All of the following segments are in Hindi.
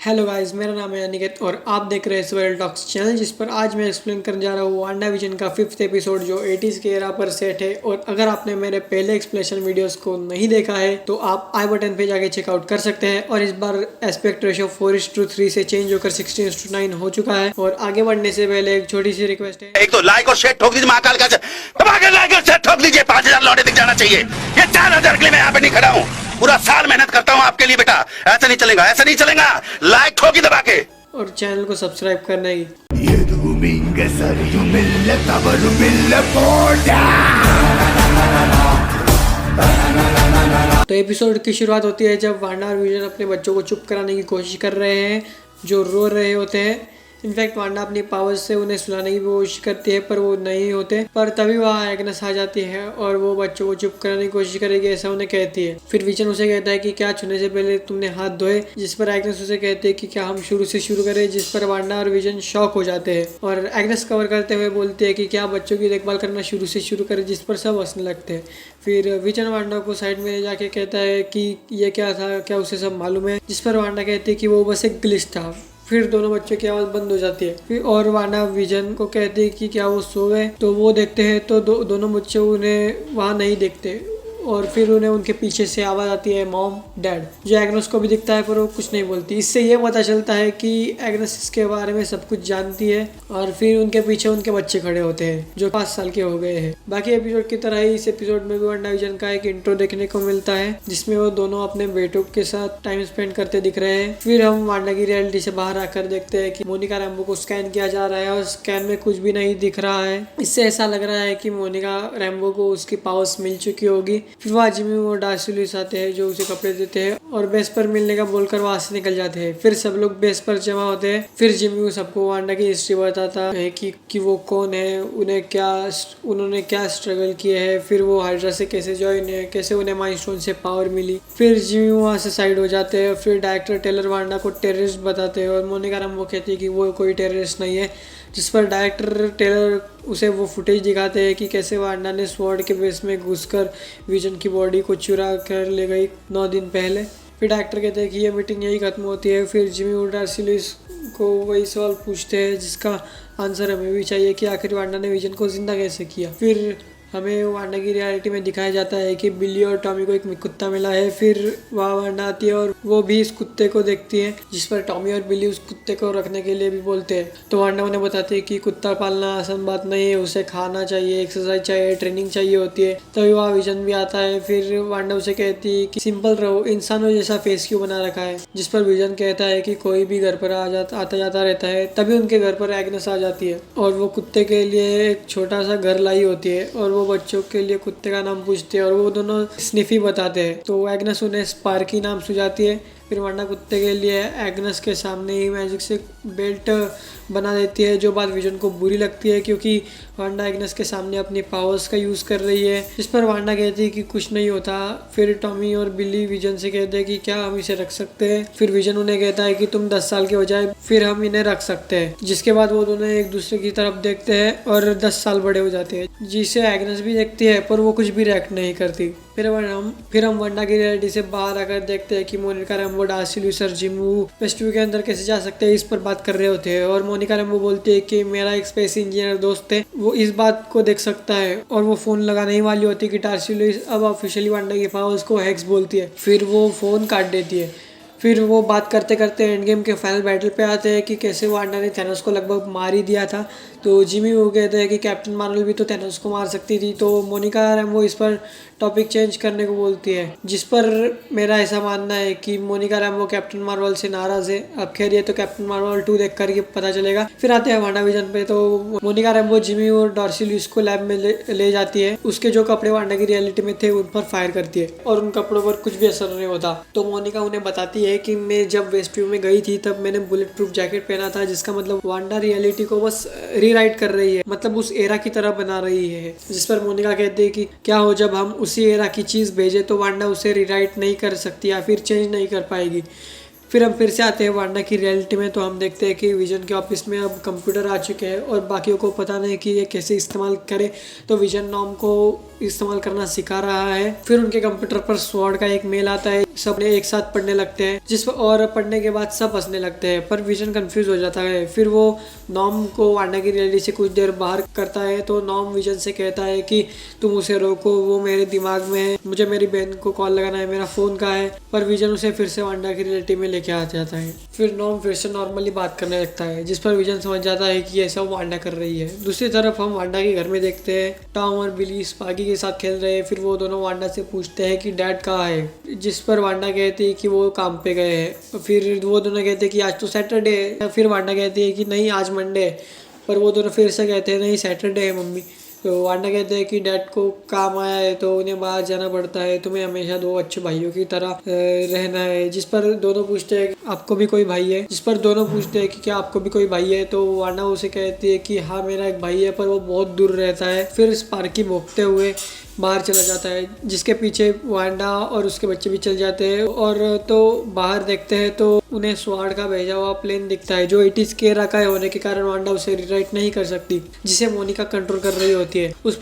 हेलो गाइस, मेरा नाम है अनिकेत और आप देख रहे हैं स्वेल टॉक्स चैनल, जिस पर आज मैं एक्सप्लेन करने जा रहा हूँ वांडा विजन का 5th एपिसोड जो 80s के एरा पर सेट है। और अगर आपने मेरे पहले एक्सप्लेनेशन वीडियोस को नहीं देखा है तो आप आई बटन पे जाके चेकआउट कर सकते हैं। और इस बार एस्पेक्ट रेशियो 4:3 से चेंज होकर 16:9 हो चुका है। और आगे बढ़ने से पहले एक छोटी सी रिक्वेस्ट है, एक तो लाइक और शेयर ठोक दीजिए, महाकाल का लाइक और शेयर ठोक दीजिए। 5000 लौटे दिख जाना चाहिए। ये 4000 के लिए मैं यहाँ पे नहीं खड़ा हूँ, पूरा साल मेहनत करता हूँ आपके लिए बेटा। ऐसा नहीं चलेगा, ऐसा नहीं चलेगा। लाइक ठोकी दबा के और चैनल को सब्सक्राइब करने की। तो एपिसोड की शुरुआत होती है जब वांडा और विजन अपने बच्चों को चुप कराने की कोशिश कर रहे हैं जो रो रहे होते हैं। इनफैक्ट वांडा अपनी पावर्स से उन्हें सुलाने की कोशिश करती है पर वो नहीं होते। पर तभी वहाँ एग्नेस आ जाती है और वो बच्चों को चुप कराने की कोशिश करेगी ऐसा उन्हें कहती है। फिर विजन उसे कहता है कि क्या छूने से पहले तुमने हाथ धोए, जिस पर एग्नेस उसे कहती है कि क्या हम शुरू से शुरू करें, जिस पर वांडा और विजन शॉक हो जाते हैं। और एग्नेस कवर करते हुए बोलती है कि क्या बच्चों की देखभाल करना शुरू से शुरू करें, जिस पर सब हंसने लगते हैं। फिर विजन वांडा को साइड में ले जाके कहता है कि ये क्या था, क्या उसे सब मालूम है, जिस पर वांडा कहती है कि वो बस एक ग्लिच था। फिर दोनों बच्चों की आवाज़ बंद हो जाती है। फिर और वांडा विजन को कहती है कि क्या वो सो गए, तो वो देखते हैं तो दोनों बच्चे उन्हें वहाँ नहीं देखते। और फिर उन्हें उनके पीछे से आवाज़ आती है मॉम डैड, जो एग्नेस को भी दिखता है पर वो कुछ नहीं बोलती। इससे ये पता चलता है कि एग्नेस इसके बारे में सब कुछ जानती है। और फिर उनके पीछे उनके बच्चे खड़े होते हैं जो 5 साल के हो गए हैं। बाकी एपिसोड की तरह ही इस एपिसोड में भी वांडा विजन का एक इंट्रो देखने को मिलता है जिसमें वो दोनों अपने बेटों के साथ टाइम स्पेंड करते दिख रहे हैं। फिर हम वांडा की रियलिटी से बाहर आकर देखते हैं कि मोनिका रैम्बो को स्कैन किया जा रहा है और स्कैन में कुछ भी नहीं दिख रहा है। इससे ऐसा लग रहा है कि मोनिका रैम्बो को उसकी पावर्स मिल चुकी होगी। फिर वहाँ जिमी और डार्सी लुइस आते हैं जो उसे कपड़े देते हैं और बेस पर मिलने का बोलकर वहां से निकल जाते हैं। फिर सब लोग बेस पर जमा होते हैं। फिर जिमी सबको वांडा की हिस्ट्री बताता है कि वो कौन है, उन्होंने क्या स्ट्रगल किए हैं, फिर वो हाइड्रा से कैसे ज्वाइन है, कैसे उन्हें माइलस्टोन से पावर मिली। फिर जिमी वहाँ से साइड हो जाते हैं। फिर डायरेक्टर टेलर वांडा को टेररिस्ट बताते हैं और मोनिका रैम्बो कहती है कि वो कोई टेररिस्ट नहीं है, जिस पर डायरेक्टर टेलर उसे वो फुटेज दिखाते हैं कि कैसे वांडा ने स्वॉर्ड के बेस में घुसकर विजन की बॉडी को चुरा कर ले गई 9 दिन पहले। फिर डायरेक्टर कहते हैं कि ये मीटिंग यही खत्म होती है। फिर जिमी और डार्सी लुइस को वही सवाल पूछते हैं जिसका आंसर हमें भी चाहिए कि आखिर वांडा ने विजन को जिंदा कैसे किया। फिर हमें वांडा की रियलिटी में दिखाया जाता है कि बिल्ली और टॉमी को एक कुत्ता मिला है। फिर वहाँ वांडा आती है और वो भी इस कुत्ते को देखती है, जिस पर टॉमी और बिल्ली उस कुत्ते को रखने के लिए भी बोलते हैं। तो वांडा उन्हें बताती है कि कुत्ता पालना आसान बात नहीं है, उसे खाना चाहिए, एक्सरसाइज चाहिए, ट्रेनिंग चाहिए होती है। तभी वहाँ विजन भी आता है। फिर वांडा उसे कहती है कि सिंपल रहो, इंसानों जैसा फेस क्यों बना रखा है, जिस पर विजन कहता है कि कोई भी घर पर आता जाता रहता है। तभी उनके घर पर एग्नेस आ जाती है और वो कुत्ते के लिए एक छोटा सा घर लाई होती है और वो बच्चों के लिए कुत्ते का नाम पूछते हैं और वो दोनों स्निफी बताते हैं। तो एग्नेस उन्हें स्पार्की नाम सुझाती है। फिर वांडा कुत्ते के लिए एग्नेस के सामने ही मैजिक से बेल्ट बना देती है, जो बात विजन को बुरी लगती है क्योंकि वांडा एग्नेस के सामने अपनी पावर्स का यूज़ कर रही है। इस पर वांडा कहती है कि कुछ नहीं होता। फिर टॉमी और बिल्ली विजन से कहते हैं कि क्या हम इसे रख सकते हैं। फिर विजन उन्हें कहता है कि तुम 10 साल के हो जाए फिर हम इन्हें रख सकते हैं, जिसके बाद वो दोनों एक दूसरे की तरफ देखते हैं और 10 साल बड़े हो जाते हैं, जिसे एग्नेस भी देखती है पर वो कुछ भी रिएक्ट नहीं करती। फिर हम वांडा की रियलिटी से बाहर आकर देखते हैं कि मोनिका रैम्बो, डार्सी लुइस और जिमू वेस्टव्यू के अंदर कैसे जा सकते हैं इस पर बात कर रहे होते हैं। और मोनिका रैम्बो बोलती है कि मेरा एक स्पेस इंजीनियर दोस्त है, वो इस बात को देख सकता है। और वो फोन लगाने ही वाली होती है कि डार्सी लुइस अब ऑफिशियली वांडा की पावर्स को हैक्स बोलती है। फिर वो फोन काट देती है। फिर वो बात करते करते एंड गेम के फाइनल बैटल पे आते हैं कि कैसे वांडा ने थैनोस को लगभग मार ही दिया था। तो जिमी वो कहते हैं कि कैप्टन मार्वल भी तो थैनोस को मार सकती थी। तो मोनिका रैम्बो इस पर टॉपिक चेंज करने को बोलती है, जिस पर मेरा ऐसा मानना है कि मोनिका रैम्बो कैप्टन मार्वल से नाराज़ है। अब खैर ये तो कैप्टन मार्वल 2 देख कर पता चलेगा। फिर आते हैं वांडा विजन पे। तो मोनिका रैम्बो जिमी और डार्सी लुइस को लैब में ले जाती है। उसके जो कपड़े वांडा की रियलिटी में थे उन पर फायर करती है और उन कपड़ों पर कुछ भी असर नहीं होता। तो मोनिका उन्हें बताती है कि मैं जब वेस्टव्यू में गई थी तब मैंने बुलेट प्रूफ जैकेट पहना था, जिसका मतलब वांडा रियलिटी को बस रीराइट कर रही है, मतलब उस एरा की तरह बना रही है। जिस पर मोनिका कहती है कि क्या हो जब हम उसी एरा की चीज़ भेजे तो वांडा उसे रीराइट नहीं कर सकती या फिर चेंज नहीं कर पाएगी। फिर हम फिर से आते हैं वांडा की रियलिटी में। तो हम देखते हैं कि विजन के ऑफिस में अब कंप्यूटर आ चुके हैं और बाकियों को पता नहीं कि ये कैसे इस्तेमाल करे। तो विजन नॉम को इस्तेमाल करना सिखा रहा है। फिर उनके कंप्यूटर पर स्वॉर्ड का एक मेल आता है सब एक साथ पढ़ने लगते हैं, और पढ़ने के बाद सब हंसने लगते हैं। पर विजन कंफ्यूज हो जाता है। फिर वो नॉम को वांडा की रियलिटी से कुछ देर बाहर करता है तो नॉम विजन से कहता है कि तुम उसे रोको, वो मेरे दिमाग में है, मुझे मेरी बहन को कॉल लगाना है, मेरा फोन कहाँ है। पर विजन उसे फिर से वांडा की रियलिटी में लेके आ जाता है। फिर नॉम फिर से नॉर्मली बात करने लगता है, जिस पर विजन समझ जाता है कि ये सब वांडा कर रही है। दूसरी तरफ हम वांडा के घर में देखते हैं टॉम और बिली स्पार्की के साथ खेल रहे हैं। फिर वो दोनों वांडा से पूछते हैं कि डैड कहाँ है, जिस पर वांडा कहती है कि वो काम पे गए हैं। फिर वो दोनों कहते हैं कि आज तो सैटरडे है। फिर वांडा कहती है कि नहीं आज मंडे है। पर वो दोनों फिर से कहते हैं नहीं सैटरडे है मम्मी। तो वांडा कहते हैं कि डैड को काम आया है तो उन्हें बाहर जाना पड़ता है, तुम्हें हमेशा दो अच्छे भाइयों की तरह रहना है। जिस पर दोनों पूछते हैं आपको भी कोई भाई है, जिस पर दोनों पूछते हैं कि क्या आपको भी कोई भाई है। तो वांडा उसे कहती है कि हाँ मेरा एक भाई है पर वो बहुत दूर रहता है। फिर स्पार्की भोंकते हुए बाहर चला जाता है, जिसके पीछे वांडा और उसके बच्चे भी चल जाते हैं। और तो बाहर देखते हैं तो उन्हें स्वाड का भेजा हुआ प्लेन दिखता है जो 80s के एरा का होने के कारण वांडा उसे रिराइट नहीं कर सकती, जिसे मोनिका कंट्रोल कर रही होती है। उस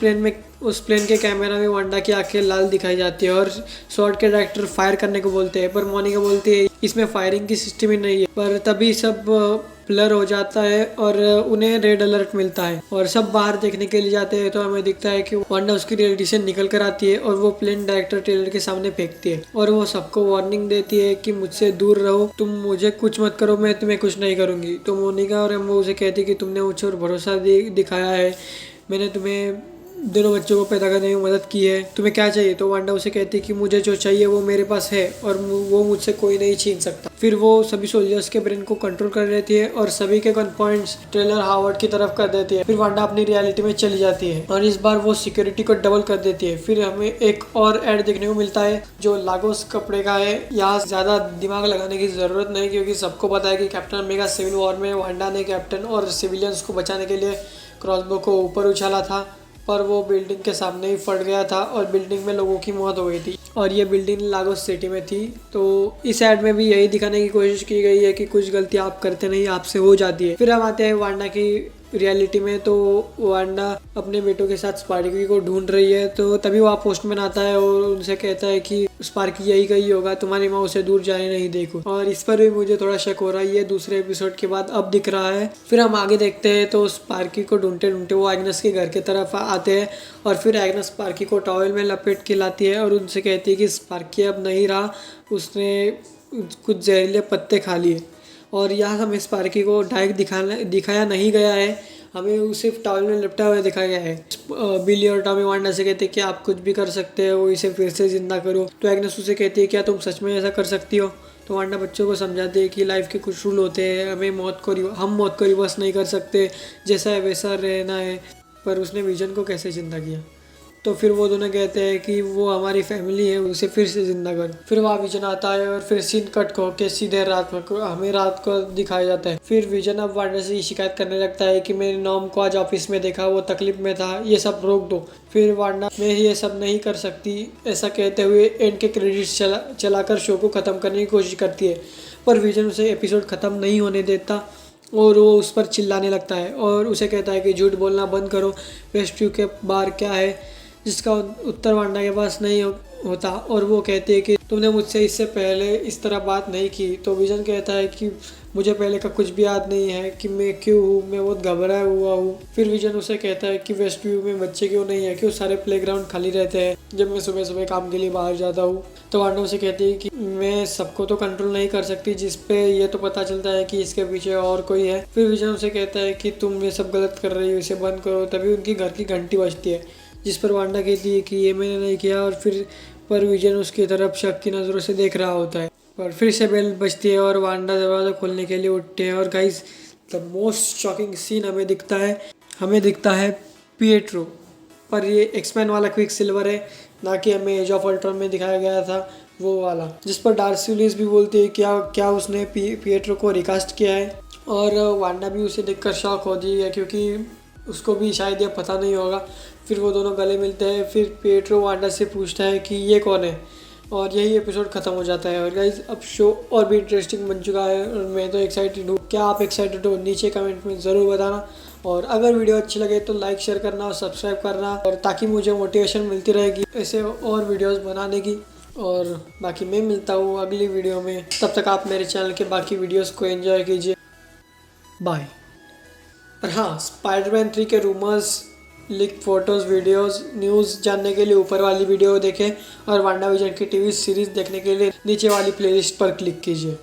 प्लेन के कैमरा में वांडा की आंखें लाल दिखाई जाती है और स्वाड के डायरेक्टर फायर करने को बोलते हैं, पर मोनिका बोलती है इसमें फायरिंग की सिस्टम ही नहीं है। पर तभी सब ब्लर हो जाता है और उन्हें रेड अलर्ट मिलता है और सब बाहर देखने के लिए जाते हैं। तो हमें दिखता है कि वांडा उसकी रियलिटी से निकल कर आती है और वो प्लेन डायरेक्टर टेलर के सामने फेंकती है और वो सबको वार्निंग देती है कि मुझसे दूर रहो, तुम मुझे कुछ मत करो, मैं तुम्हें कुछ नहीं करूंगी। तो मोनिका और एम्बो उसे कहती है कि तुमने मुझे और भरोसा दिखाया है, मैंने तुम्हें दोनों बच्चों को पैदा करने में मदद की है, तुम्हें क्या चाहिए। तो वांडा उसे कहती है कि मुझे जो चाहिए वो मेरे पास है और वो मुझसे कोई नहीं छीन सकता। फिर वो सभी सोल्जर्स के ब्रेन को कंट्रोल कर लेती है और सभी के गन पॉइंट्स टेलर हावर्ड की तरफ कर देती है। फिर वांडा अपनी रियलिटी में चली जाती है और इस बार वो सिक्योरिटी को डबल कर देती है। फिर हमें एक और एड देखने को मिलता है जो लागोस कपड़े का है। यहाँ ज्यादा दिमाग लगाने की जरूरत नहीं क्योंकि सबको पता है कि कैप्टन अमेरिका सिविल वॉर में वांडा ने कैप्टन और सिविलियंस को बचाने के लिए क्रॉसबो को ऊपर उछाला था, पर वो बिल्डिंग के सामने ही फट गया था और बिल्डिंग में लोगों की मौत हो गई थी और ये बिल्डिंग लागोस सिटी में थी। तो इस एड में भी यही दिखाने की कोशिश की गई है कि कुछ गलती आप करते नहीं, आपसे हो जाती है। फिर हम आते हैं वांडा की रियलिटी में। तो वांडा अपने बेटों के साथ स्पार्की को ढूंढ रही है। तो तभी वहाँ पोस्टमैन आता है और उनसे कहता है कि स्पार्की यही गई होगा, तुम्हारी माँ उसे दूर जाने नहीं देखो। और इस पर भी मुझे थोड़ा शक हो रहा है, ये दूसरे एपिसोड के बाद अब दिख रहा है। फिर हम आगे देखते हैं तो स्पार्की को ढूंढते ढूंढते वो एग्नेस के घर की तरफ आते हैं और फिर एग्नेस स्पार्की को टॉवेल में लपेट के लाती है और उनसे कहती है कि स्पार्की अब नहीं रहा, उसने कुछ जहरीले पत्ते खा लिए। और यहाँ हमें स्पार्की को डायरेक्ट दिखाया नहीं गया है, हमें उसे टॉवल में लिपटा हुआ दिखाया गया है। बिली और टॉमी वांडा से कहते हैं कि आप कुछ भी कर सकते हो, इसे फिर से जिंदा करो। तो एग्नेस उसे कहती है क्या तुम सच में ऐसा कर सकती हो। तो वांडा बच्चों को समझाते हैं कि लाइफ के कुछ रूल होते हैं, हम मौत को रिवर्स नहीं कर सकते, जैसा है वैसा रहना है। पर उसने विजन को कैसे जिंदा किया। तो फिर वो दोनों कहते हैं कि वो हमारी फैमिली है, उसे फिर से जिंदा कर। फिर वहाँ विजन आता है और फिर सीन कट होके सीधे रात में हमें रात को दिखाया जाता है। फिर विजन अब वांडा से शिकायत करने लगता है कि मैंने नॉम को आज ऑफिस में देखा, वो तकलीफ में था, ये सब रोक दो। फिर वांडा मैं ये सब नहीं कर सकती ऐसा कहते हुए एंड के क्रेडिट्स चलाकर शो को ख़त्म करने की कोशिश करती है, पर विजन उसे एपिसोड ख़त्म नहीं होने देता और वो उस पर चिल्लाने लगता है और उसे कहता है कि झूठ बोलना बंद करो, वेस्ट व्यू के बाहर क्या है, जिसका उत्तर वांडा के पास नहीं होता। और वो कहती है कि तुमने मुझसे इससे पहले इस तरह बात नहीं की। तो विजन कहता है कि मुझे पहले का कुछ भी याद नहीं है कि मैं क्यों हूँ, मैं बहुत घबराया हुआ हूँ। फिर विजन उसे कहता है कि वेस्ट व्यू में बच्चे क्यों नहीं है, क्यों सारे प्लेग्राउंड खाली रहते हैं जब मैं सुबह सुबह काम के लिए बाहर जाता हूँ। तो वांडा उसे कहती है कि मैं सबको तो कंट्रोल नहीं कर सकती, जिसपे ये तो पता चलता है कि इसके पीछे और कोई है। फिर विजन उसे कहता है कि तुम ये सब गलत कर रही हो, इसे बंद करो। तभी उनकी घर की घंटी बजती है, जिस पर वांडा कहती है कि ये मैंने नहीं किया और फिर पर विजन उसकी तरफ शक की नज़रों से देख रहा होता है। पर फिर से बेल बजती है और वांडा दरवाज़ा खोलने के लिए उठते हैं। और guys the most shocking scene हमें दिखता है पिएट्रो। पर ये एक्समैन वाला क्विक सिल्वर है, ना कि हमें एज ऑफ अल्ट्रॉन में दिखाया गया था वो वाला, जिस पर डार्सी लुईस भी बोलती है क्या उसने पिएट्रो को रिकास्ट किया है। और वांडा भी उसे देखकर शॉक होती है क्योंकि उसको भी शायद ये पता नहीं होगा। फिर वो दोनों गले मिलते हैं। फिर पिएट्रो वांडा से पूछता है कि ये कौन है और यही एपिसोड ख़त्म हो जाता है। और गाइज अब शो और भी इंटरेस्टिंग बन चुका है और मैं तो एक्साइटेड हूँ। क्या आप एक्साइटेड हो नीचे कमेंट में ज़रूर बताना। और अगर वीडियो अच्छी लगे तो लाइक शेयर करना और सब्सक्राइब करना, और ताकि मुझे मोटिवेशन मिलती रहेगी ऐसे और वीडियोस बनाने की। और बाकी मैं मिलता हूँ अगली वीडियो में। तब तक आप मेरे चैनल के बाकी वीडियोस को एंजॉय कीजिए। बाय। और हाँ, स्पाइडरमैन 3 के rumours, leak photos, videos, news जानने के लिए ऊपर वाली वीडियो देखें और वांडा विजन की टीवी सीरीज़ देखने के लिए नीचे वाली प्लेलिस्ट पर क्लिक कीजिए।